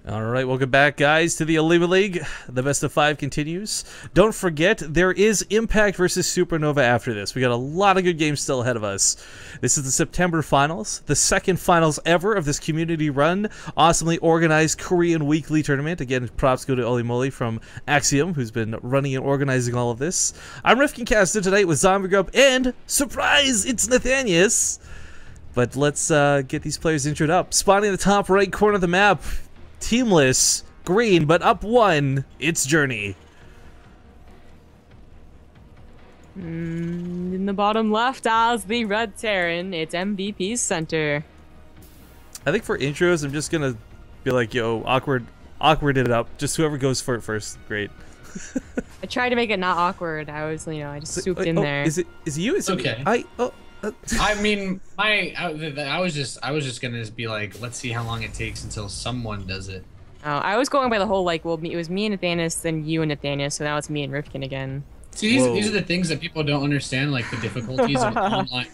All right, welcome back, guys, to the OlimoLeague. The best of 5 continues. Don't forget, there is Impact versus Supernova after this. We got a lot of good games still ahead of us. This is the September finals, the second finals ever of this community-run, awesomely organized Korean weekly tournament. Again, props go to OlimoLeague from Axiom, who's been running and organizing all of this. I'm Rifkin Castor tonight with Zombie Grub, and surprise, it's Nathanius. But let's get these players introed up. Spawning in the top right corner of the map. Teamless, green, but up 1, it's Journey. In the bottom left as the Red Terran, it's MVP's center. I think for intros, I'm just gonna be like, yo, awkward it up. Just whoever goes for it first, great. I tried to make it not awkward. I was, I just swooped in there. Is it you? Is okay. I mean, I was just gonna be like, let's see how long it takes until someone does it. Oh, I was going by the whole well, it was me and Nathanius, then you and Nathanius, so now it's me and Rifkin again. See, these are the things that people don't understand, like the difficulties of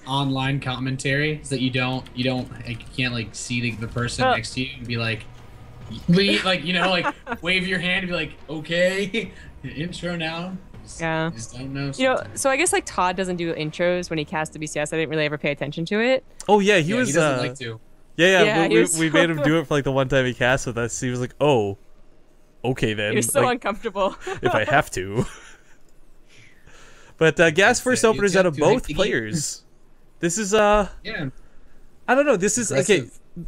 online commentary, is that you can't like see the person next to you and be like, wave your hand and be like, okay, intro now. Yeah. Just don't know. So I guess like Todd doesn't do intros when he casts WCS. I didn't really ever pay attention to it. Oh yeah, he was. He doesn't like to. Yeah. We made him do it for like the one time he cast with us. He was like, oh, okay then. He was so uncomfortable. If I have to. But gas first openers out of both players. This is yeah. I don't know. This is okay.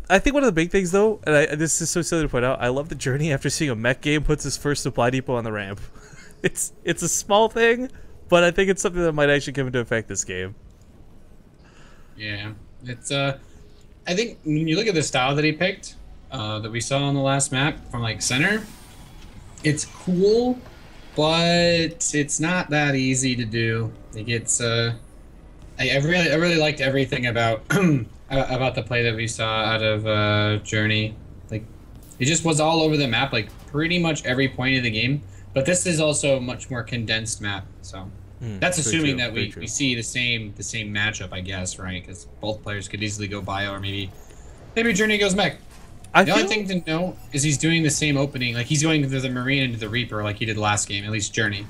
I think one of the big things though, and this is so silly to point out. I love the Journey after seeing a mech game puts his first supply depot on the ramp. It's a small thing, but I think it's something that might actually come into effect this game. Yeah, it's I think when you look at the style that he picked, that we saw on the last map from like center, it's cool, but it's not that easy to do. Like it's I really liked everything about about the play that we saw out of Journey. Like it just was all over the map, like pretty much every point of the game. But this is also a much more condensed map, so that's assuming that we see the same matchup, I guess, right? Because both players could easily go bio, or maybe Journey goes mech. The only thing to know is he's doing the same opening, like he's going to the Marine and to the Reaper like he did last game, at least Journey.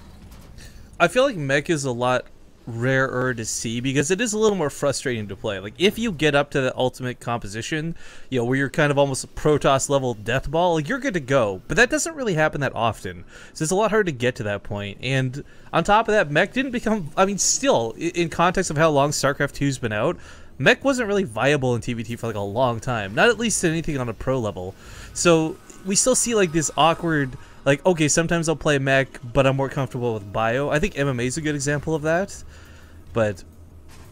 I feel like mech is a lot rarer to see because it is a little more frustrating to play. Like if you get up to the ultimate composition, where you're kind of almost a Protoss level death ball, like you're good to go, but that doesn't really happen that often, so it's a lot harder to get to that point. And on top of that, mech didn't become, I mean, still in context of how long StarCraft 2's been out, mech wasn't really viable in TVT for like a long time, not at least anything on a pro level. So we still see like this awkward, like, okay, sometimes I'll play mech, but I'm more comfortable with bio. I think MMA is a good example of that. But,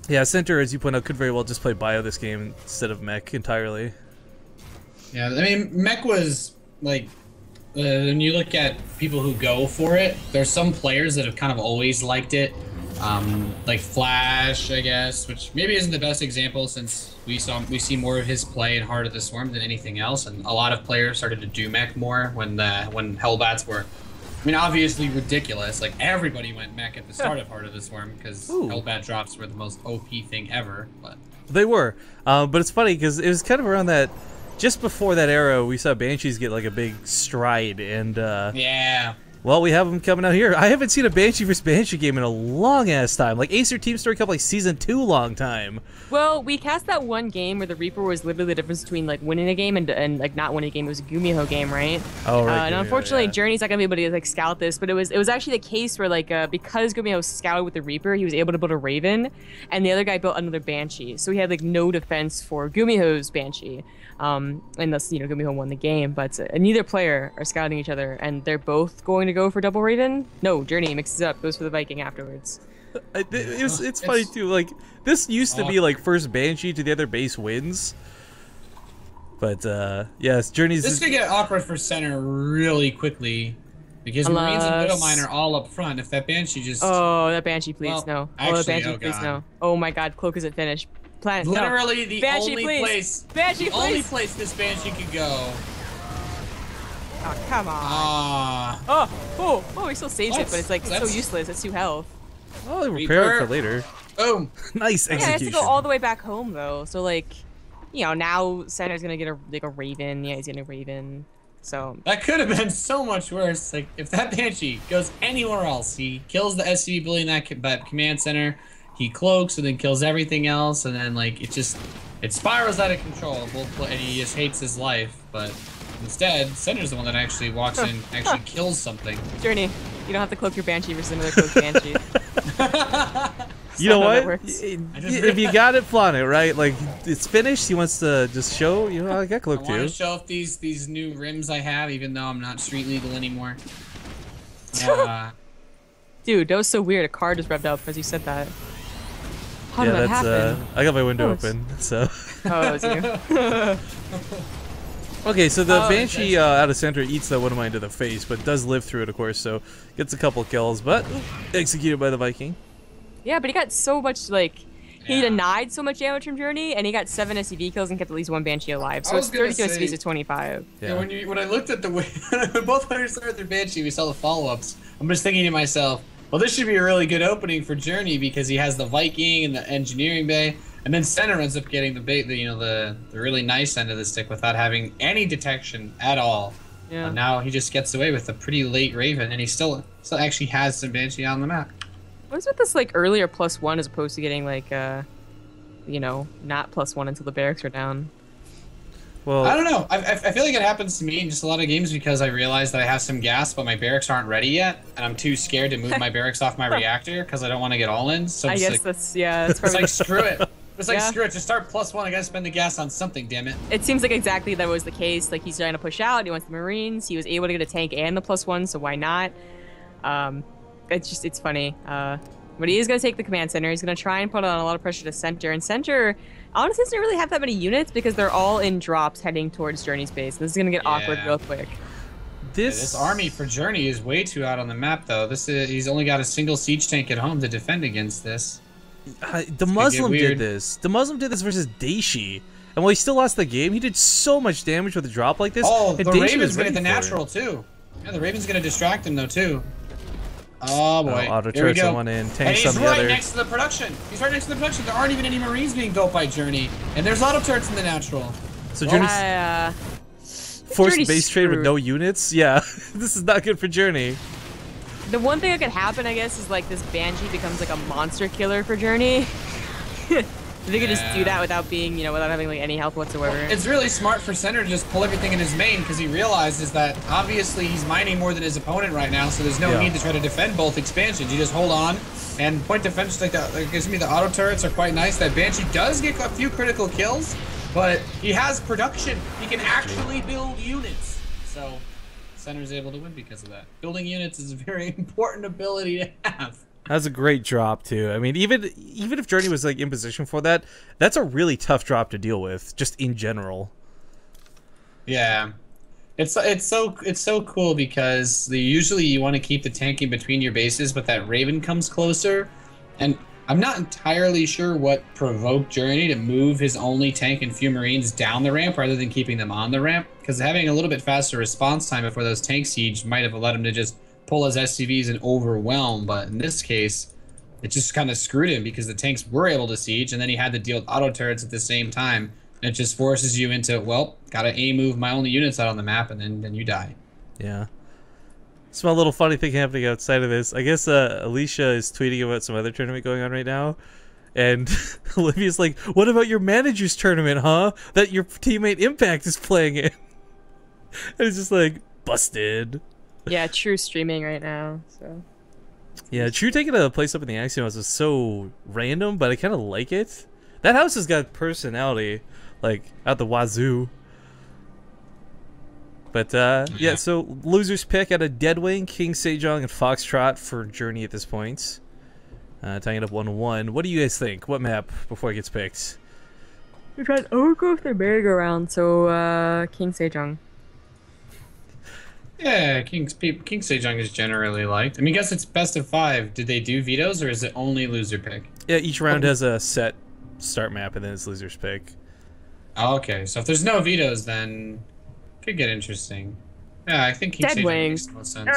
yeah, center, as you point out, could very well just play bio this game instead of mech entirely. Yeah, I mean, mech was, like, when you look at people who go for it, there's some players that have kind of always liked it. Like Flash, I guess, which maybe isn't the best example since we see more of his play in Heart of the Swarm than anything else, and a lot of players started to do mech more when Hellbats were, I mean, obviously ridiculous. Like everybody went mech at the start of Heart of the Swarm because Hellbat drops were the most OP thing ever. But they were, but it's funny because it was kind of around that, just before that era, we saw Banshees get like a big stride, and yeah. Well, we have them coming out here. I haven't seen a Banshee vs. Banshee game in a long-ass time. Like, Acer Team Story Cup, like, Season 2 long time. Well, we cast that one game where the Reaper was literally the difference between, like, winning a game and like, not winning a game. It was a Gumiho game, right? Oh, right. And unfortunately, Journey's not going to be able to, like, scout this, but it was actually the case where, like, because Gumiho scouted with the Reaper, he was able to build a Raven, and the other guy built another Banshee. So he had, like, no defense for Gumiho's Banshee. And thus, Gumiho won the game, but neither player are scouting each other, and they're both going to go for double Raven. No, Journey mixes it up, goes for the Viking afterwards. It's funny too. Like this used to be like first Banshee to the other base wins, but yes, Journey's. This could get awkward for center really quickly because Marines and Widowmine are all up front. If that Banshee just that Banshee, please no. Actually, that Banshee, please no. Oh my God, Cloak isn't finished. Planet, literally the Banshee, only please. place only place this Banshee could go. Oh, come on. Oh, he still saves it, but it's like so useless. It's 2 health. Oh, repair it for later. Boom. Nice execution. Yeah, he has to go all the way back home though. So like, now Center's gonna get a Raven. Yeah, he's getting a Raven. So that could have been so much worse. Like if that Banshee goes anywhere else, he kills the SCV bully in that command center, he cloaks and then kills everything else, and then like it spirals out of control. And he just hates his life. But instead, Center's the one that actually walks in, actually kills something. Journey, you don't have to cloak your Banshee versus another cloaked Banshee. You know what? If you got it, flaunt it, right? Like, it's finished. He wants to just show, you know, I got cloaked too. I want to show off these new rims I have, even though I'm not street legal anymore. Dude, that was so weird. A car just revved up as you said that. How did that happen? I got my window open, so. Oh, it was you. Okay, so the Banshee out of center eats that one of mine to the face, but does live through it, of course, so gets a couple kills, but executed by the Viking. Yeah, but he got so much, like, he denied so much damage from Journey, and he got 7 SCV kills and kept at least 1 Banshee alive. So it's 32 SCVs to 25. Yeah, when I looked at the way, when both players started their Banshee, we saw the follow-ups. I'm just thinking to myself, well, this should be a really good opening for Journey because he has the Viking and the engineering bay, and then Center ends up getting the really nice end of the stick without having any detection at all. Yeah. And now he just gets away with a pretty late Raven, and he still actually has some Banshee on the map. What's with this like earlier +1 as opposed to getting like you know, not +1 until the barracks are down? Well, I don't know. I feel like it happens to me in just a lot of games because I realize that I have some gas, but my barracks aren't ready yet, and I'm too scared to move my barracks off my reactor because I don't want to get all in. So I guess that's it's like screw it. It's like screw it. Just start +1. I gotta spend the gas on something. Damn it. It seems like exactly that was the case. Like he's trying to push out. He wants the Marines. He was able to get a tank and the +1, so why not? It's funny. But he is going to take the command center. He's going to try and put on a lot of pressure to center. And center, honestly, doesn't really have that many units because they're all in drops heading towards Journey's base. This is going to get awkward real quick. This army for Journey is way too out on the map, though. He's only got a single siege tank at home to defend against this. The Muslim did this. The Muslim did this versus Daishi. And while he still lost the game, he did so much damage with a drop like this. Oh, the Raven's going to get the natural, too. Yeah, the Raven's going to distract him, though, too. Oh boy! Auto turrets on one end, tanks on the other. And he's right next to the production. He's right next to the production. There aren't even any Marines being built by Journey, and there's auto turrets in the natural. So Journey's forced base trade with no units. Yeah, this is not good for Journey. The one thing that could happen, I guess, is like this Banshee becomes like a monster killer for Journey. They could just do that without being, you know, without having like any health whatsoever. Well, it's really smart for Center to just pull everything in his main because he realizes that obviously he's mining more than his opponent right now, so there's no need to try to defend both expansions. You just hold on and point defense like that. Like, gives me the auto turrets are quite nice. That Banshee does get a few critical kills, but he has production. He can actually build units. So Center's able to win because of that. Building units is a very important ability to have. That's a great drop too. I mean, even if Journey was like in position for that, that's a really tough drop to deal with, just in general. Yeah, it's so cool because usually you want to keep the tank in between your bases, but that Raven comes closer, and I'm not entirely sure what provoked Journey to move his only tank and few Marines down the ramp rather than keeping them on the ramp, because having a little bit faster response time before those tank siege might have allowed him to just pull his SCVs and overwhelm, but in this case, it just kind of screwed him because the tanks were able to siege, and then he had to deal with auto turrets at the same time. And it just forces you into, well, gotta move my only units out on the map, and then you die. Yeah. Small little funny thing happening outside of this. I guess Alicia is tweeting about some other tournament going on right now, and Olivia's like, "What about your manager's tournament, huh? That your teammate Impact is playing in?" And it's just like busted. Yeah, True streaming right now, so. Yeah, True taking a place up in the Axiom House is so random, but I kind of like it. That house has got personality, like, out the wazoo. But, yeah, so losers pick out of Deadwing, King Sejong, and Foxtrot for Journey at this point. Tying it up 1-1. What do you guys think? What map before it gets picked? We've got Overgrowth and merry-go-round, so, King Sejong. Yeah, King Sejong is generally liked. I mean, I guess it's best of 5. Did they do vetoes, or is it only loser pick? Yeah, each round has a set start map, and then it's loser's pick. Oh, okay, so if there's no vetoes, then it could get interesting. Yeah, I think King Sejong makes the most sense.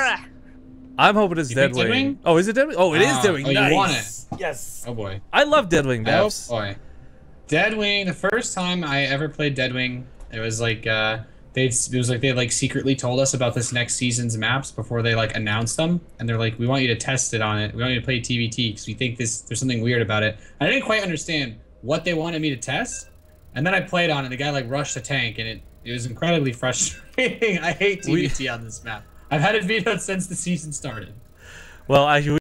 I'm hoping it's Deadwing. Oh, is it Deadwing? Oh, it is Deadwing. Oh, nice. You want it? Yes. Oh, boy. I love Deadwing maps. Oh, boy. Deadwing, the first time I ever played Deadwing, it was like... it was like they like secretly told us about this next season's maps before they like announced them, and they're like, we want you to test it on it. We want you to play TVT because we think there's something weird about it. I didn't quite understand what they wanted me to test, and then I played on it. The guy like rushed the tank, and it was incredibly frustrating. I hate TVT on this map. I've had it vetoed since the season started. Well,